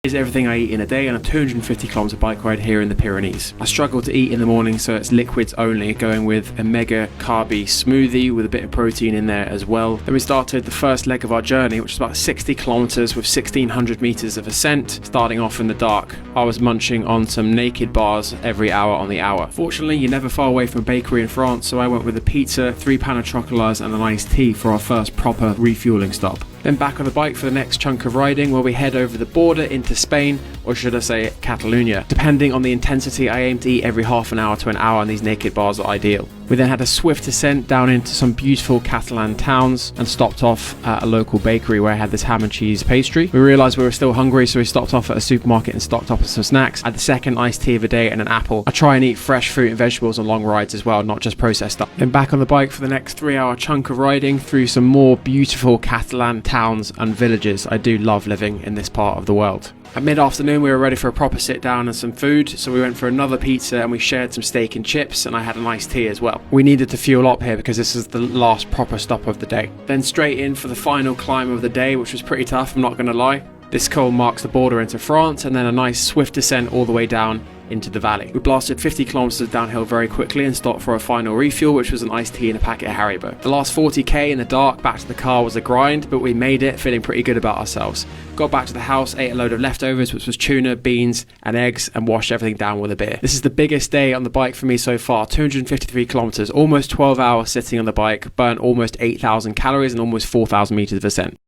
Is everything I eat in a day on a 250km bike ride here in the Pyrenees. I struggle to eat in the morning, so it's liquids only, going with a mega carby smoothie with a bit of protein in there as well. Then we started the first leg of our journey, which is about 60km with 1600 meters of ascent, starting off in the dark. I was munching on some naked bars every hour on the hour. Fortunately, you're never far away from a bakery in France, so I went with a pizza, 3 pain au chocolats and an iced tea for our first proper refueling stop. Then back on the bike for the next chunk of riding, where we head over the border into Spain, or should I say Catalonia. Depending on the intensity, I aim to eat every half an hour to an hour, and these naked bars are ideal. We then had a swift ascent down into some beautiful Catalan towns and stopped off at a local bakery where I had this ham and cheese pastry. We realised we were still hungry, so we stopped off at a supermarket and stocked up on some snacks. I had the second iced tea of the day and an apple. I try and eat fresh fruit and vegetables on long rides as well, not just processed stuff. Then back on the bike for the next 3-hour chunk of riding through some more beautiful Catalan towns and villages. I do love living in this part of the world. At mid-afternoon we were ready for a proper sit down and some food, so we went for another pizza and we shared some steak and chips, and I had an iced tea as well. We needed to fuel up here because this is the last proper stop of the day. Then straight in for the final climb of the day, which was pretty tough, I'm not going to lie. This col marks the border into France, and then a nice swift descent all the way down into the valley. We blasted 50km downhill very quickly and stopped for a final refuel, which was an iced tea and a packet of Haribo. The last 40k in the dark back to the car was a grind, but we made it, feeling pretty good about ourselves. Got back to the house, ate a load of leftovers, which was tuna, beans and eggs, and washed everything down with a beer. This is the biggest day on the bike for me so far. 253km, almost 12 hours sitting on the bike, burnt almost 8,000 calories and almost 4,000 meters of ascent.